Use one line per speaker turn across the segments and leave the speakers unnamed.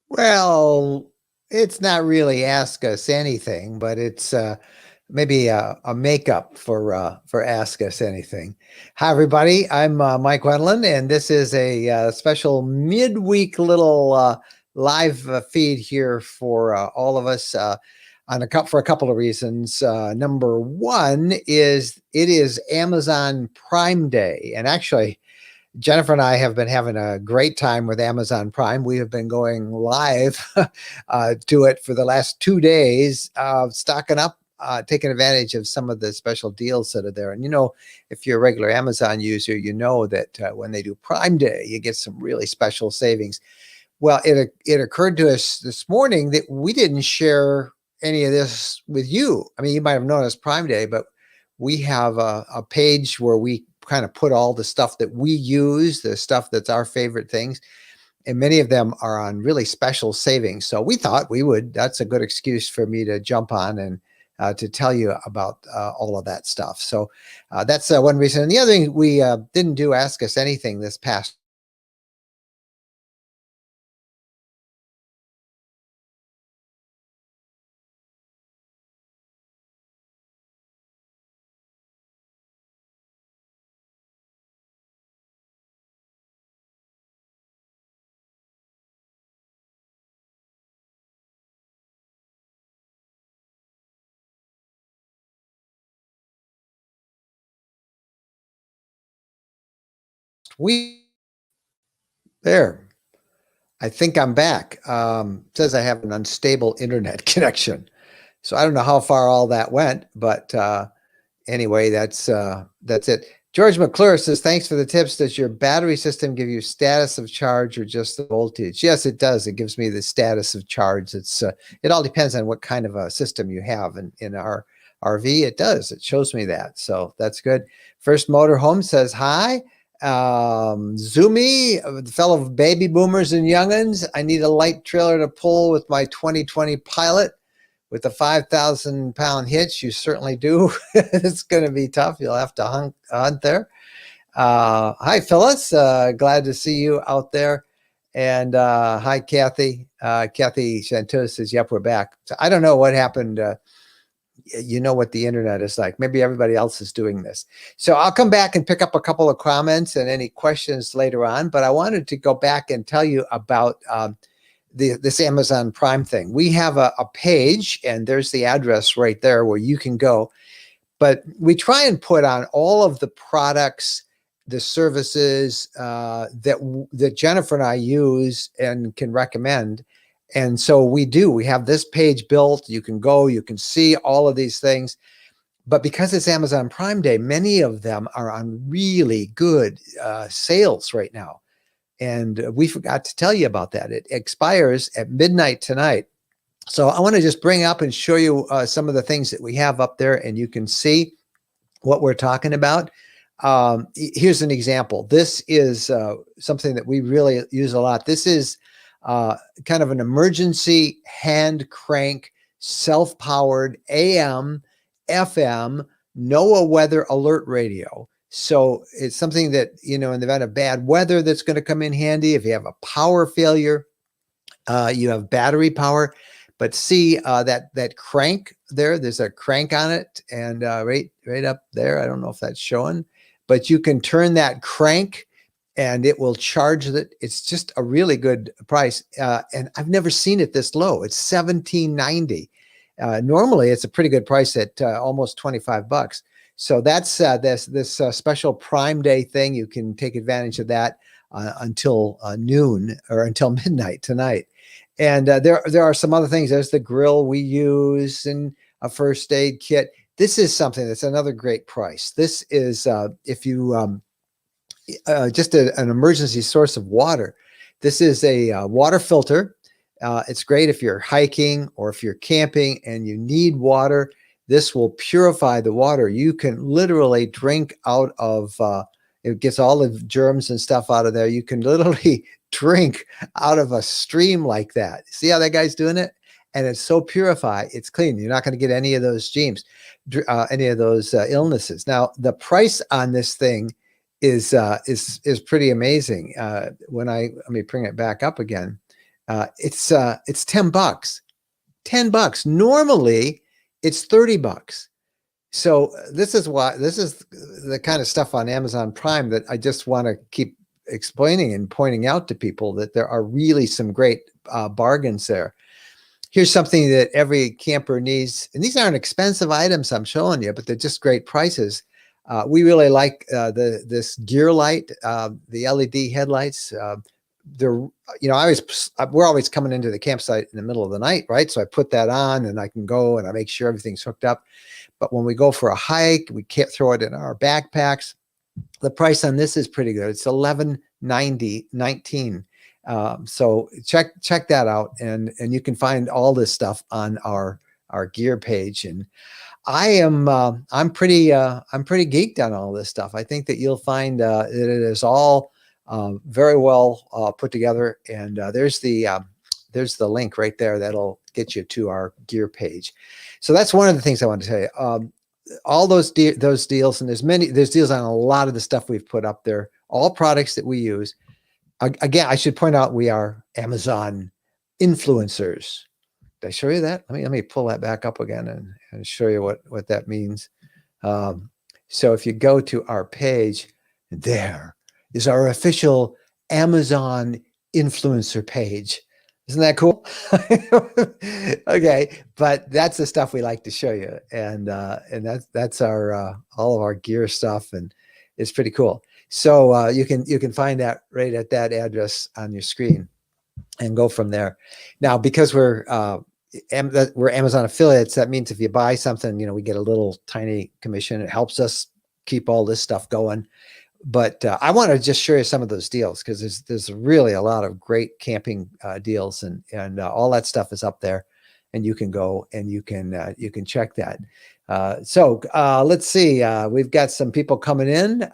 Well, it's not really Ask Us Anything, but it's maybe a makeup for Ask Us Anything. Hi, everybody. I'm Mike Wendland, and this is a special midweek little live feed here for all of us for a couple of reasons. Number one is it is Amazon Prime Day, and actually, Jennifer and I have been having a great time with Amazon Prime. We have been going live to it for the last 2 days, stocking up, taking advantage of some of the special deals that are there. And, if you're a regular Amazon user, you know that when they do Prime Day, you get some really special savings. Well, it occurred to us this morning that we didn't share any of this with you. I mean, you might have known it's Prime Day, but we have a page where we kind of put all the stuff that we use, the stuff that's our favorite things. And many of them are on really special savings. So we thought that's a good excuse for me to jump on and to tell you about all of that stuff. So that's one reason. And the other thing, we didn't do Ask Us Anything this past week. There. I think I'm back. Says I have an unstable internet connection. So I don't know how far all that went, but anyway, that's it. George McClure says, thanks for the tips. Does your battery system give you status of charge or just the voltage? Yes, it does. It gives me the status of charge. It all depends on what kind of a system you have. In our RV, it does. It shows me that. So that's good. First Motorhome says, hi. Zoomy, the fellow baby boomers and youngins. I need a light trailer to pull with my 2020 Pilot. With a 5,000-pound hitch, you certainly do. It's going to be tough. You'll have to hunt there. Hi, Phyllis. Glad to see you out there. And hi, Kathy. Kathy Chanteau says, yep, we're back. So I don't know what happened. You know what the internet is like. Maybe everybody else is doing this. So I'll come back and pick up a couple of comments and any questions later on. But I wanted to go back and tell you about this Amazon Prime thing. We have a page, and there's the address right there where you can go. But we try and put on all of the products, the services that Jennifer and I use and can recommend. And so we do. We have this page built. You can go, you can see all of these things. But because it's Amazon Prime Day, many of them are on really good sales right now. And we forgot to tell you about that. It expires at midnight tonight. So I want to just bring up and show you some of the things that we have up there, and you can see what we're talking about. Here's an example. This is something that we really use a lot. This is kind of an emergency hand crank, self-powered AM, FM, NOAA weather alert radio. So it's something that, in the event of bad weather, that's going to come in handy. If you have a power failure, you have battery power. But see that crank there, there's a crank on it, and right up there. I don't know if that's showing, but you can turn that crank and it will charge it. It's just a really good price. And I've never seen it this low. It's $17.90. Normally it's a pretty good price at almost $25. So that's this special Prime Day thing. You can take advantage of that until noon or until midnight tonight. And there are some other things. There's the grill we use and a first aid kit. This is something that's another great price. This is if you just an emergency source of water. This is a water filter. It's great if you're hiking or if you're camping and you need water. This will purify the water. You can literally drink out of, it gets all the germs and stuff out of there. You can literally drink out of a stream like that. See how that guy's doing it? And it's so purified, it's clean. You're not going to get any of those germs, any of those illnesses. Now, the price on this thing is pretty amazing. Let me bring it back up again. It's $10. $10. Normally it's $30. So this is the kind of stuff on Amazon Prime that I just want to keep explaining and pointing out to people, that there are really some great bargains there. Here's something that every camper needs, and these aren't expensive items I'm showing you, but they're just great prices. We really like this gear light, the LED headlights. They're, we're always coming into the campsite in the middle of the night, right? So I put that on and I can go and I make sure everything's hooked up. But when we go for a hike, we can't throw it in our backpacks. The price on this is pretty good. It's $11.19. So check that out, and you can find all this stuff on our gear page. And I'm pretty geeked on all this stuff. I think that you'll find that it is all very well put together. And there's the link right there that'll get you to our gear page. So that's one of the things I want to tell you. All those deals, and there's deals on a lot of the stuff we've put up there. All products that we use. Again, I should point out we are Amazon influencers. Did I show you that? Let me pull that back up again and show you what that means. So if you go to our page, there is our official Amazon influencer page. Isn't that cool? Okay, but that's the stuff we like to show you, and that's our all of our gear stuff, and it's pretty cool. So you can find that right at that address on your screen, and go from there. Now, because we're Amazon affiliates, that means if you buy something, we get a little tiny commission. It helps us keep all this stuff going. But I want to just show you some of those deals, because there's really a lot of great camping deals, and all that stuff is up there, and you can go and you can check that. So let's see. We've got some people coming in.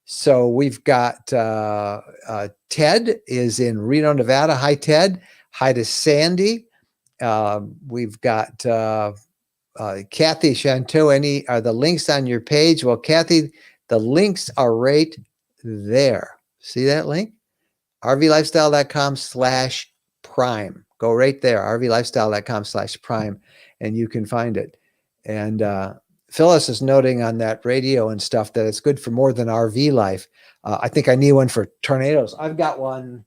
So we've got Ted is in Reno, Nevada. Hi, Ted. Hi to Sandy. We've got Kathy Chanteau. Are the links on your page? Well, Kathy, the links are right there. See that link? rvlifestyle.com/prime. Go right there, rvlifestyle.com/prime, and you can find it. And Phyllis is noting on that radio and stuff that it's good for more than RV life. I think I need one for tornadoes. I've got one.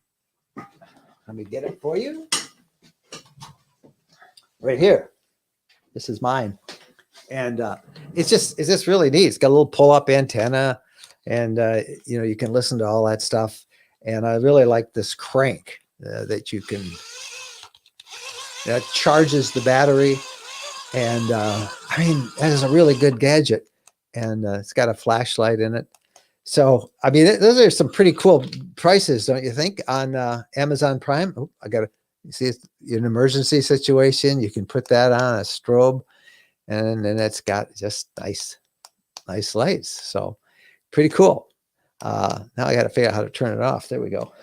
Let me get it for you. Right here. This is mine. And it's just really neat. It's got a little pull-up antenna, and you can listen to all that stuff. And I really like this crank that you can, that charges the battery. And I mean, that is a really good gadget. And it's got a flashlight in it. So, I mean, those are some pretty cool prices, don't you think, on Amazon Prime? Oh, you see, it's an emergency situation. You can put that on a strobe. And then it's got just nice lights. So pretty cool. Now I got to figure out how to turn it off. There we go.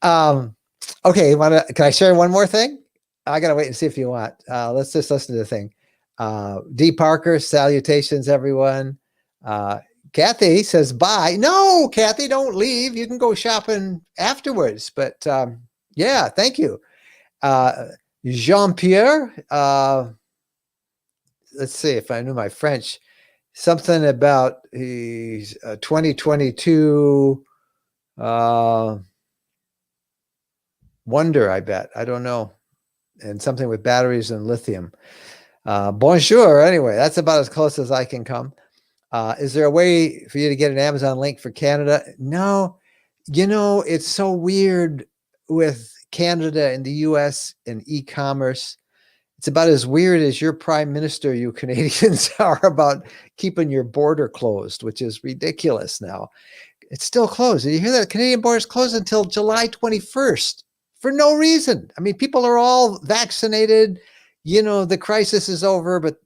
Okay. Can I share one more thing? I got to wait and see if you want. Let's just listen to the thing. D. Parker, salutations, everyone. Kathy says, bye. No, Kathy, don't leave. You can go shopping afterwards. But yeah, thank you. Jean-Pierre, let's see if I knew my French. Something about he's 2022 wonder, I bet. I don't know. And something with batteries and lithium. Bonjour. Anyway, that's about as close as I can come. Is there a way for you to get an Amazon link for Canada? No. It's so weird with Canada and the US and e-commerce. It's about as weird as your prime minister, you Canadians, are about keeping your border closed, which is ridiculous now. It's still closed. Did you hear that? The Canadian border is closed until July 21st for no reason. I mean, people are all vaccinated. The crisis is over. But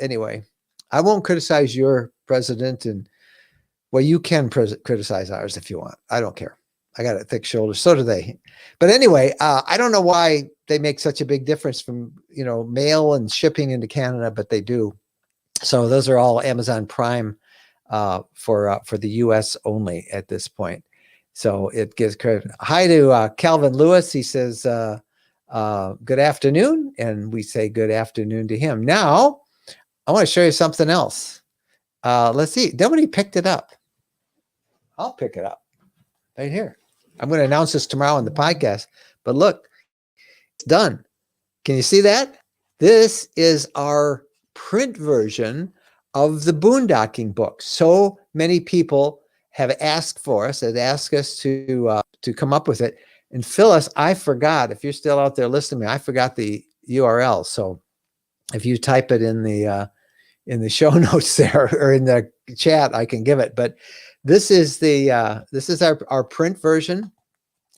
anyway, I won't criticize your president. And, well, you can criticize ours if you want. I don't care. I got a thick shoulder. So do they. But anyway, I don't know why they make such a big difference from, mail and shipping into Canada, but they do. So those are all Amazon Prime for the U.S. only at this point. So it gives credit. Hi to Calvin Lewis. He says, good afternoon. And we say good afternoon to him. Now, I want to show you something else. Let's see. Nobody picked it up. I'll pick it up right here. I'm going to announce this tomorrow in the podcast. But look, it's done. Can you see that? This is our print version of the Boondocking book. So many people have asked for us, have asked us to come up with it. And Phyllis, I forgot, if you're still out there listening to me, I forgot the URL. So if you type it in the show notes there or in the chat, I can give it. But this is our print version.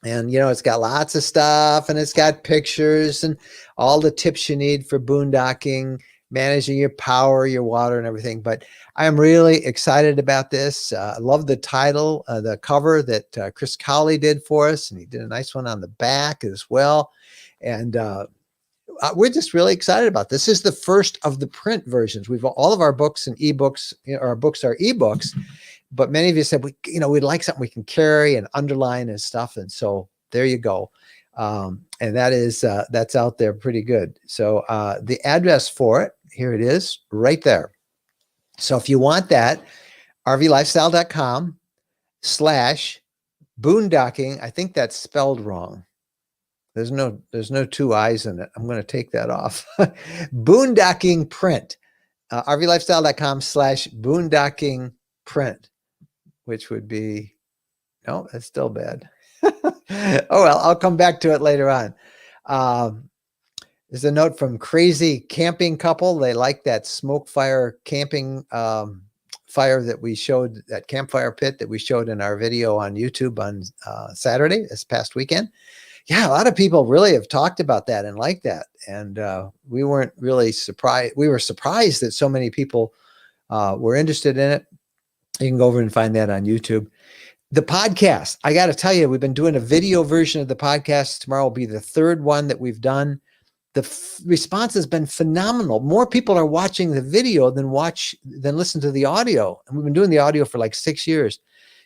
And, it's got lots of stuff, and it's got pictures and all the tips you need for boondocking, managing your power, your water, and everything. But I am really excited about this. I love the title, the cover that Chris Cowley did for us, and he did a nice one on the back as well. And we're just really excited about this. This is the first of the print versions. All of our books and ebooks, our books are ebooks. But many of you said, we'd like something we can carry and underline and stuff. And so there you go. And that's out there pretty good. So the address for it, here it is right there. So if you want that, rvlifestyle.com/boondocking. I think that's spelled wrong. There's no 2 I's in it. I'm going to take that off. Boondocking Print, rvlifestyle.com/boondocking print. Which would be, no, that's still bad. Oh, well, I'll come back to it later on. There's a note from Crazy Camping Couple. They like that smoke fire camping fire that we showed, that Campfire Pit that we showed in our video on YouTube on Saturday, this past weekend. Yeah, a lot of people really have talked about that and like that. And we weren't really surprised. We were surprised that so many people were interested in it. You can go over and find that on YouTube. The podcast, I got to tell you, we've been doing a video version of the podcast. Tomorrow will be the 3rd one that we've done. The response has been phenomenal. More people are watching the video than listen to the audio. And we've been doing the audio for like 6 years.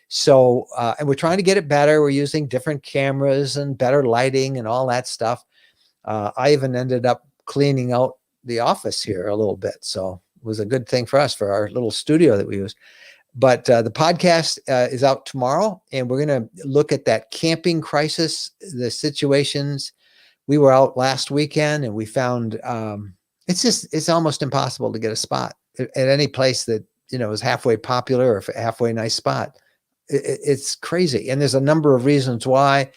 So, and we're trying to get it better. We're using different cameras and better lighting and all that stuff. I even ended up cleaning out the office here a little bit. So it was a good thing for us, for our little studio that we use. But the podcast is out tomorrow, and we're going to look at that camping crisis, the situations. We were out last weekend, and we found it's almost impossible to get a spot at any place that, is halfway popular or halfway nice spot. It's crazy. And there's a number of reasons why.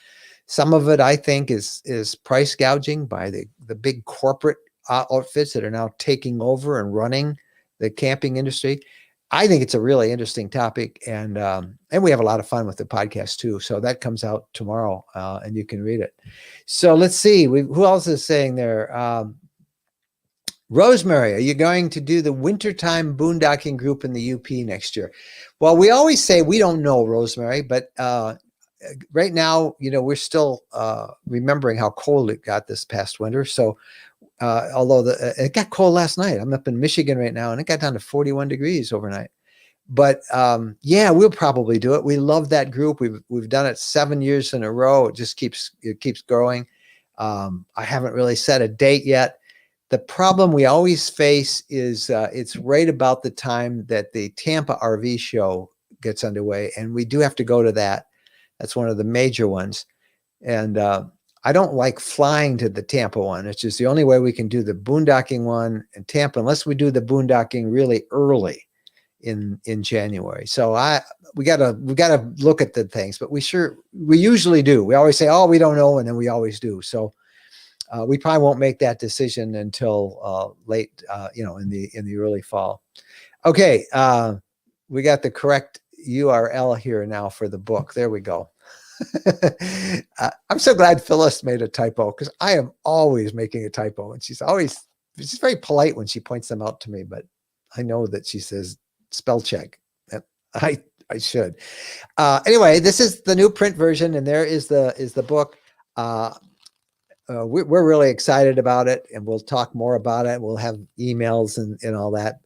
Some of it, I think, is price gouging by the big corporate outfits that are now taking over and running the camping industry. I think it's a really interesting topic, and we have a lot of fun with the podcast too. So that comes out tomorrow, and you can read it. So let's see, who else is saying there? Rosemary, are you going to do the wintertime boondocking group in the UP next year? Well, we always say we don't know, Rosemary, but right now, we're still remembering how cold it got this past winter. So although it got cold last night. I'm up in Michigan right now, and it got down to 41 degrees overnight. But yeah, we'll probably do it. We love that group. We've done it 7 years in a row. It just keeps growing. I haven't really set a date yet. The problem we always face is it's right about the time that the Tampa RV show gets underway, and we do have to go to that. That's one of the major ones. And I don't like flying to the Tampa one. It's just the only way we can do the boondocking one in Tampa, unless we do the boondocking really early in January. So we gotta look at the things, but we usually do. We always say, oh, we don't know, and then we always do. So we probably won't make that decision until late, in the early fall. Okay, we got the correct URL here now for the book. There we go. I'm so glad Phyllis made a typo, because I am always making a typo, and she's very polite when she points them out to me, but I know that she says spell check. I should. Anyway, this is the new print version, and there is the book. We're really excited about it, and we'll talk more about it. We'll have emails and all that.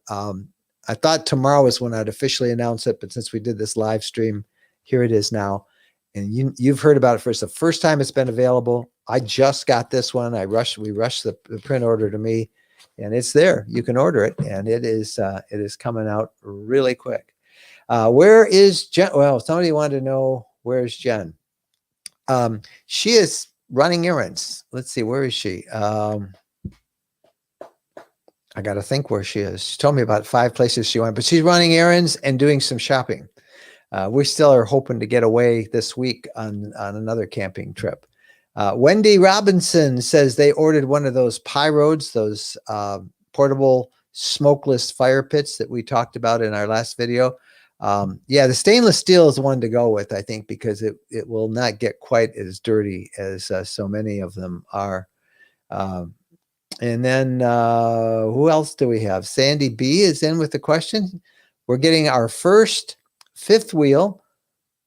I thought tomorrow was when I'd officially announce it, but since we did this live stream, here it is now. And you've heard about it first. The first time it's been available. I just got this one. We rushed the print order to me, and it's there. You can order it, and it is coming out really quick. Where is Jen? Well, somebody wanted to know, where's Jen? She is running errands. Let's see, where is she? I got to think where she is. She told me about 5 places she went, but she's running errands and doing some shopping. We still are hoping to get away this week on another camping trip. Wendy Robinson says they ordered one of those Pyrodes, those portable smokeless fire pits that we talked about in our last video. Yeah, the stainless steel is the one to go with, I think, because it will not get quite as dirty as so many of them are. And then who else do we have? Sandy B is in with the question. We're getting our first 5th wheel.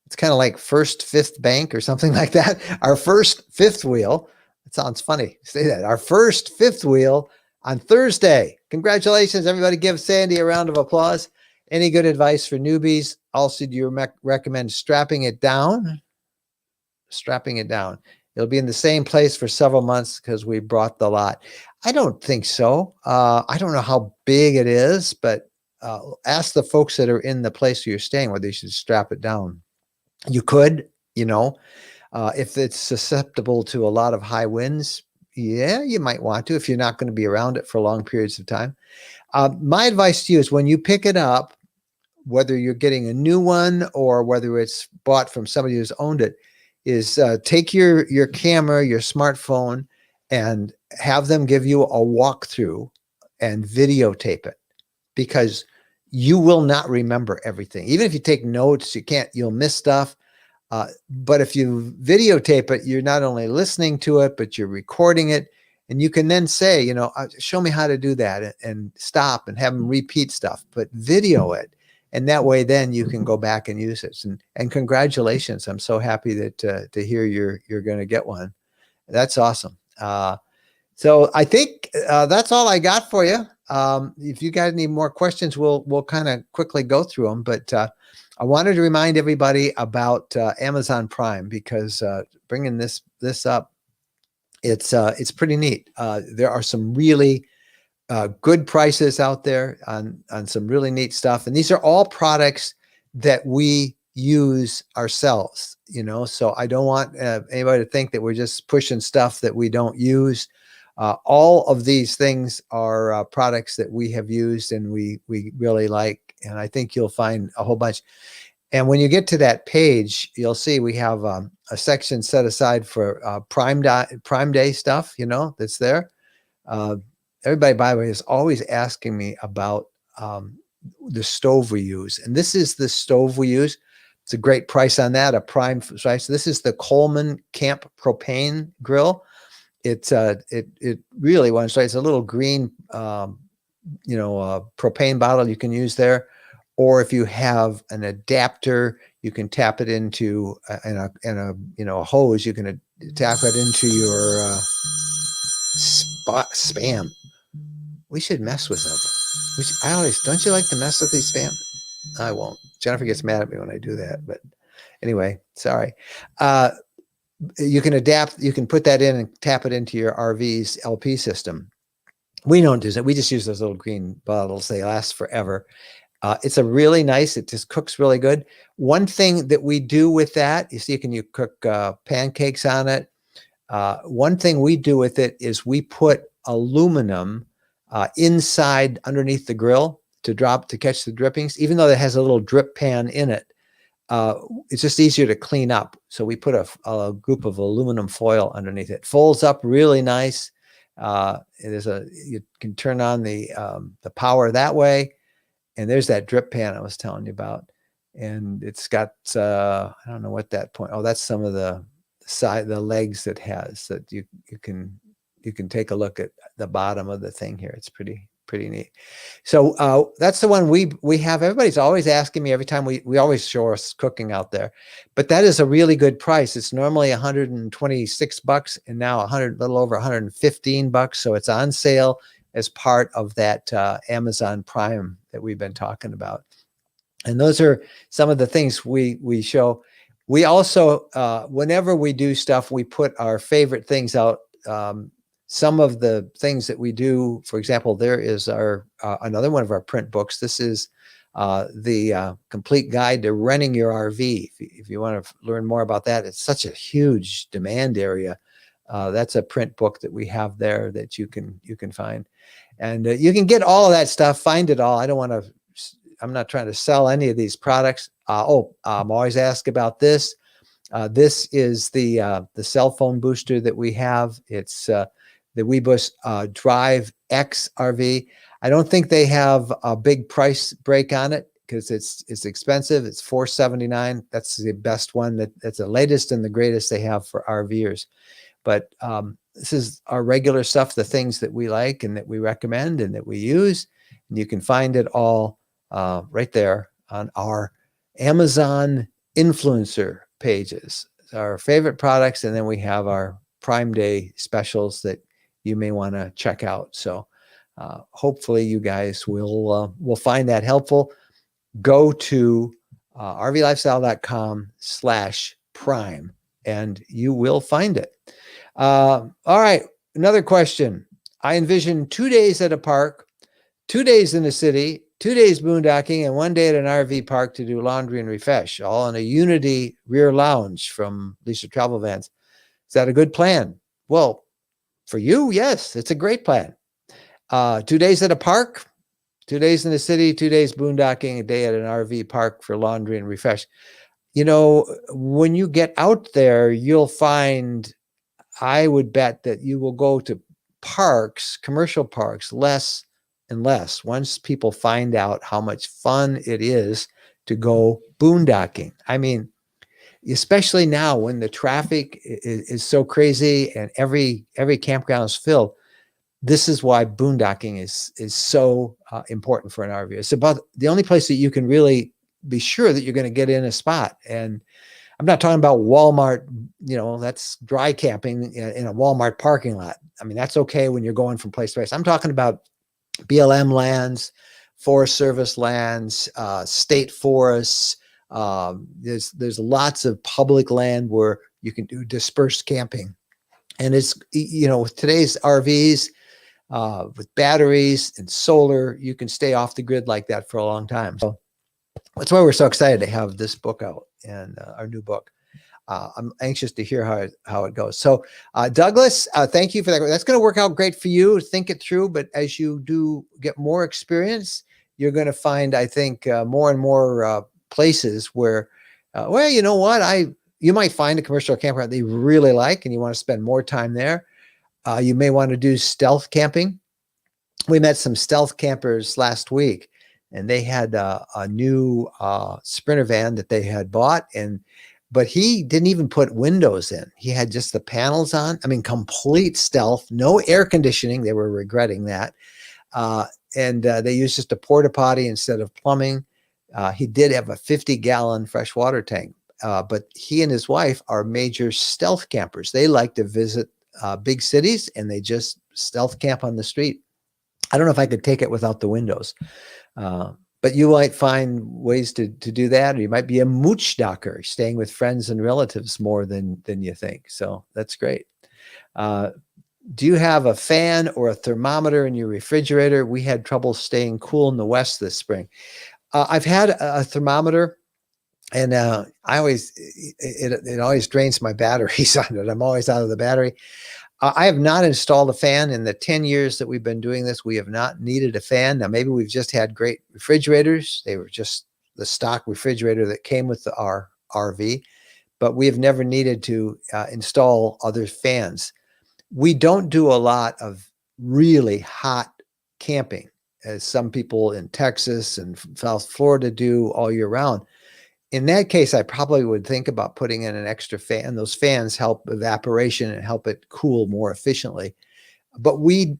It's kind of like first 5th bank or something like that. Our first 5th wheel. It sounds funny. Say that. Our first 5th wheel on Thursday. Congratulations, everybody. Give Sandy a round of applause. Any good advice for newbies? Also, do you recommend strapping it down? Strapping it down. It'll be in the same place for several months because we brought the lot. I don't think so. I don't know how big it is, but ask the folks that are in the place you're staying whether you should strap it down. You could, if it's susceptible to a lot of high winds, yeah, you might want to if you're not going to be around it for long periods of time. My advice to you is when you pick it up, whether you're getting a new one or whether it's bought from somebody who's owned it, is take your camera, your smartphone, and have them give you a walkthrough and videotape it, because you will not remember everything. Even if you take notes, you'll miss stuff. But if you videotape it, you're not only listening to it, but you're recording it. And you can then say, show me how to do that, and stop and have them repeat stuff, but video it. And that way, then you can go back and use it. And congratulations. I'm so happy that to hear you're going to get one. That's awesome. So I think that's all I got for you. If you got any more questions, we'll kind of quickly go through them. But I wanted to remind everybody about Amazon Prime, because bringing this up, it's pretty neat. There are some really good prices out there on some really neat stuff. And these are all products that we use ourselves, so I don't want anybody to think that we're just pushing stuff that we don't use. All of these things are products that we have used and we really like, and I think you'll find a whole bunch. And when you get to that page, you'll see we have a section set aside for Prime Day stuff, that's there. Everybody, by the way, is always asking me about the stove we use. And this is the stove we use. It's a great price on that, a prime price. This is the Coleman Camp Propane Grill. It really wants, it's a little green, propane bottle you can use there. Or if you have an adapter, you can tap it into a hose. You can tap it into your spam. We should mess with them. Don't you like to mess with these spam? I won't. Jennifer gets mad at me when I do that. But anyway, sorry. You can put that in and tap it into your RV's LP system. We don't do that. We just use those little green bottles. They last forever. It's a really nice, it just cooks really good. One thing that we do with that, you cook pancakes on it. One thing we do with it is we put aluminum inside underneath the grill to catch the drippings, even though it has a little drip pan in it. It's just easier to clean up. So we put a group of aluminum foil underneath it. Folds up really nice. You can turn on the power that way. And there's that drip pan I was telling you about. And it's got, I don't know what that point. Oh, that's some of the legs it has that you can take a look at the bottom of the thing here. It's pretty neat. So that's the one we have. Everybody's always asking me every time we always show us cooking out there, but that is a really good price. It's normally $126 and now a little over $115. So it's on sale. as part of that Amazon Prime that we've been talking about. And those are some of the things we show. We also, whenever we do stuff, we put our favorite things out. Some of the things that we do, for example, there is our another one of our print books. This is the complete guide to renting your RV. If you want to learn more about that, it's such a huge demand area. That's a print book that we have there that you can find, and you can get all of that stuff. Find it all. I'm not trying to sell any of these products. I'm always asked about this. This is the cell phone booster that we have. It's the Weebus Drive X RV. I don't think they have a big price break on it because it's expensive. It's $479. That's the best one. That's the latest and the greatest they have for RVers. But this is our regular stuff, the things that we like and that we recommend and that we use. And you can find it all right there on our Amazon influencer pages, our favorite products, and then we have our Prime Day specials that you may want to check out. So hopefully you guys will find that helpful. Go to rvlifestyle.com/prime and you will find it. All right, another question. I envision 2 days at a park, 2 days in the city, 2 days boondocking, and 1 day at an RV park to do laundry and refresh, all in a Unity rear lounge from Lisa Travel Vans. Is that a good plan? Well, for you, yes, it's a great plan. 2 days at a park, 2 days in the city, 2 days boondocking, a day at an RV park for laundry and refresh. You know, when you get out there, you'll find, I would bet that you will go to parks, commercial parks, less and less once people find out how much fun it is to go boondocking. I mean, especially now when the traffic is so crazy and every campground is filled. This is why boondocking is so important for an RV. It's about the only place that you can really be sure that you're going to get in a spot. And I'm not talking about Walmart, you know, that's dry camping in a Walmart parking lot. I mean, that's okay when you're going from place to place. I'm talking about BLM lands, Forest Service lands, state forests. There's lots of public land where you can do dispersed camping. And it's, you know, with today's RVs, with batteries and solar, you can stay off the grid like that for a long time. So that's why we're so excited to have this book out and our new book. I'm anxious to hear how it goes. So Douglas, thank you for that. That's going to work out great for you. Think it through. But as you do get more experience, you're going to find, I think, more and more places where, well, you know what? You might find a commercial campground that you really like and you want to spend more time there. You may want to do stealth camping. We met some stealth campers last week, and they had a new Sprinter van that they had bought, but he didn't even put windows in. He had just the panels on. I mean, complete stealth, no air conditioning. They were regretting that. And they used just a porta potty instead of plumbing. He did have a 50-gallon freshwater tank, but he and his wife are major stealth campers. They like to visit big cities and they just stealth camp on the street. I don't know if I could take it without the windows. But you might find ways to do that, or you might be a mooch docker, staying with friends and relatives more than you think. So that's great. Do you have a fan or a thermometer in your refrigerator? We had trouble staying cool in the West this spring. I've had a thermometer, and it always drains my batteries on it. I'm always out of the battery. I have not installed a fan in the 10 years that we've been doing this. We have not needed a fan. Now, maybe we've just had great refrigerators. They were just the stock refrigerator that came with our RV, but we have never needed to install other fans. We don't do a lot of really hot camping, as some people in Texas and South Florida do all year round. In that case, I probably would think about putting in an extra fan. Those fans help evaporation and help it cool more efficiently. But we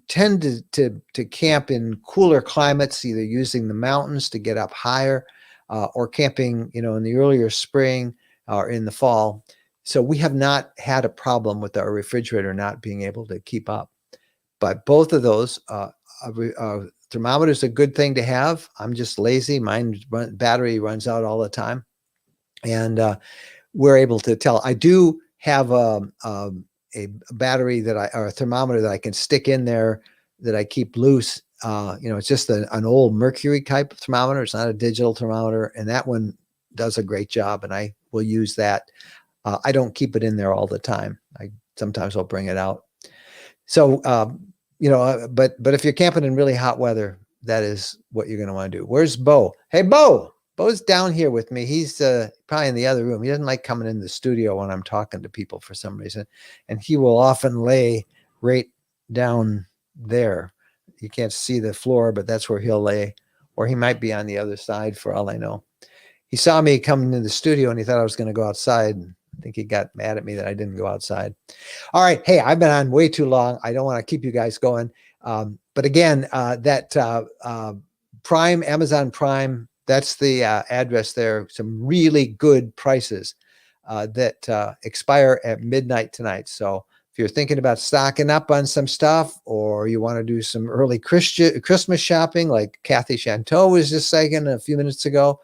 tend to camp in cooler climates, either using the mountains to get up higher, or camping, you know, in the earlier spring or in the fall. So we have not had a problem with our refrigerator not being able to keep up. But both of those, thermometer is a good thing to have. I'm just lazy. Battery runs out all the time. And we're able to tell. I do have a battery or a thermometer that I can stick in there that I keep loose. It's just an old mercury type of thermometer. It's not a digital thermometer. And that one does a great job. And I will use that. I don't keep it in there all the time. Sometimes I'll bring it out. So, but if you're camping in really hot weather, that is what you're going to want to do. Where's Bo? Hey, Bo. Bo's down here with me. He's probably in the other room. He doesn't like coming in the studio when I'm talking to people for some reason. And he will often lay right down there. You can't see the floor, but that's where he'll lay. Or he might be on the other side for all I know. He saw me coming into the studio and he thought I was going to go outside. I think he got mad at me that I didn't go outside. All right. Hey, I've been on way too long. I don't want to keep you guys going. But again, Prime, Amazon Prime, that's the address there. Some really good prices that expire at midnight tonight. So if you're thinking about stocking up on some stuff, or you want to do some early Christmas shopping, like Kathy Chanteau was just saying a few minutes ago,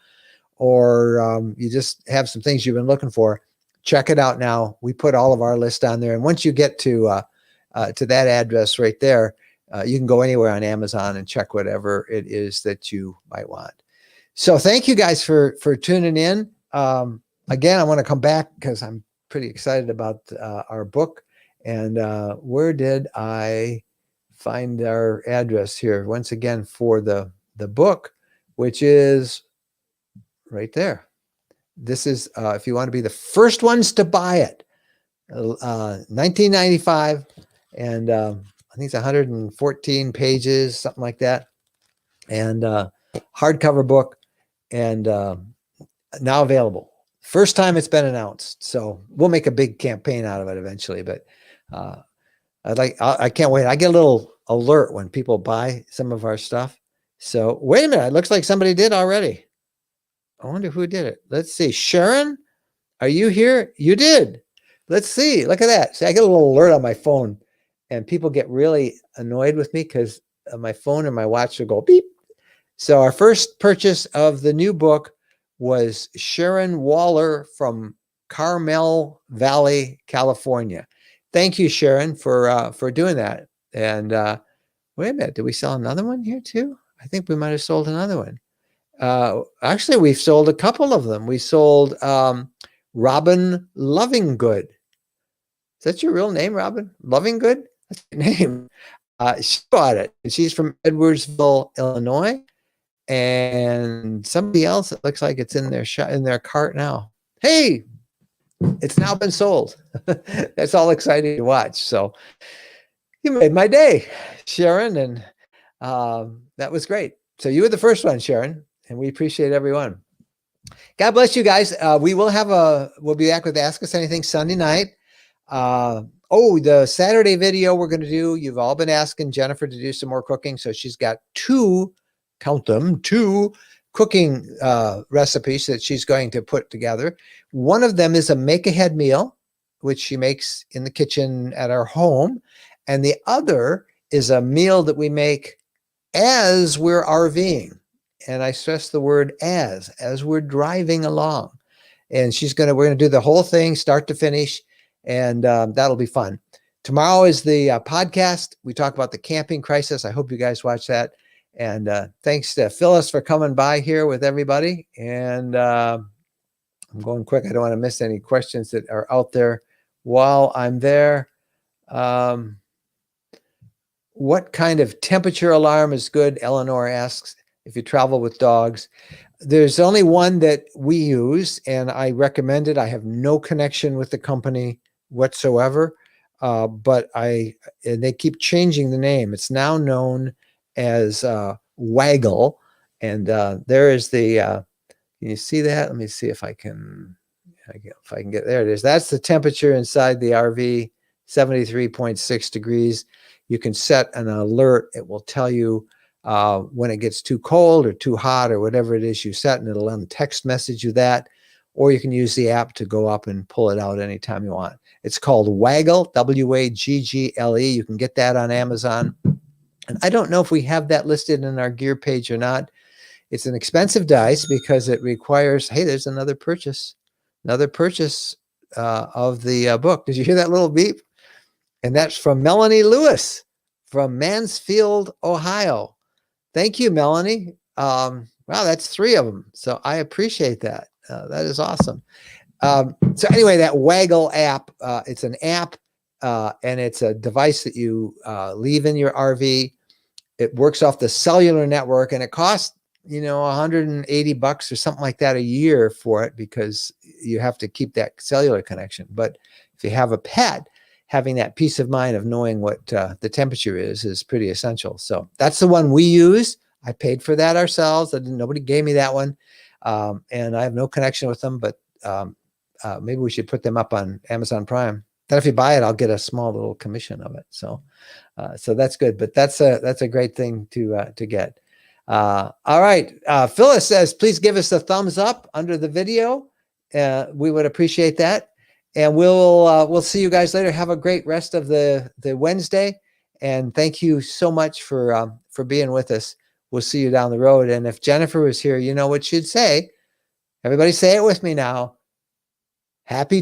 or you just have some things you've been looking for, check it out now. We put all of our list on there. And once you get to that address right there, you can go anywhere on Amazon and check whatever it is that you might want. So thank you guys for tuning in. Again, I want to come back because I'm pretty excited about our book. And where did I find our address here? Once again, for the book, which is right there. This is, if you want to be the first ones to buy it, $19.95. And I think it's 114 pages, something like that. And hardcover book, and now available. First time it's been announced. So we'll make a big campaign out of it eventually. But I can't wait. I get a little alert when people buy some of our stuff. So wait a minute. It looks like somebody did already. I wonder who did it. Let's see. Sharon, are you here? You did. Let's see. Look at that. See, I get a little alert on my phone, and people get really annoyed with me because my phone and my watch will go beep. So our first purchase of the new book was Sharon Waller from Carmel Valley, California. Thank you, Sharon, for doing that. And wait a minute. Did we sell another one here too? I think we might have sold another one. Actually, we've sold a couple of them. We sold Robin Lovinggood. Is that your real name, Robin? Lovinggood? That's your name. She bought it. She's from Edwardsville, Illinois. And somebody else, it looks like it's in their cart now. Hey, it's now been sold. That's all exciting to watch. So you made my day, Sharon. And that was great. So you were the first one, Sharon. And we appreciate everyone. God bless you guys. We'll be back with Ask Us Anything Sunday night. The Saturday video we're going to do, you've all been asking Jennifer to do some more cooking. So she's got two cooking recipes that she's going to put together. One of them is a make-ahead meal, which she makes in the kitchen at our home. And the other is a meal that we make as we're RVing. And I stress the word as we're driving along. And we're going to do the whole thing, start to finish. And that'll be fun. Tomorrow is the podcast. We talk about the camping crisis. I hope you guys watch that. And thanks to Phyllis for coming by here with everybody. And I'm going quick. I don't want to miss any questions that are out there while I'm there. What kind of temperature alarm is good? Eleanor asks, if you travel with dogs. There's only one that we use, and I recommend it. I have no connection with the company whatsoever, but they keep changing the name. It's now known as Waggle, and there is the. Can you see that? Let me see if I can get there. It is. That's the temperature inside the RV, 73.6 degrees. You can set an alert. It will tell you when it gets too cold or too hot or whatever it is you set, and it'll text message you that. or you can use the app to go up and pull it out anytime you want. It's called Waggle, W-A-G-G-L-E. You can get that on Amazon. And I don't know if we have that listed in our gear page or not. It's an expensive dice because it requires, hey, there's another purchase of the book. Did you hear that little beep? And that's from Melanie Lewis from Mansfield, Ohio. Thank you, Melanie. Wow, that's 3 of them. So I appreciate that. That is awesome. So anyway, that Waggle app, it's an app and it's a device that you leave in your RV. It works off the cellular network and it costs, you know, $180 or something like that a year for it because you have to keep that cellular connection. But if you have a pet, having that peace of mind of knowing what the temperature is pretty essential. So that's the one we use. I paid for that ourselves. Nobody gave me that one. And I have no connection with them, but maybe we should put them up on Amazon Prime. Then if you buy it, I'll get a small little commission of it. So that's good, but that's a great thing to get. All right. Phyllis says, please give us a thumbs up under the video. We would appreciate that. And we'll see you guys later. Have a great rest of the Wednesday. And thank you so much for being with us. We'll see you down the road. And if Jennifer was here, you know what she'd say. Everybody say it with me now. Happy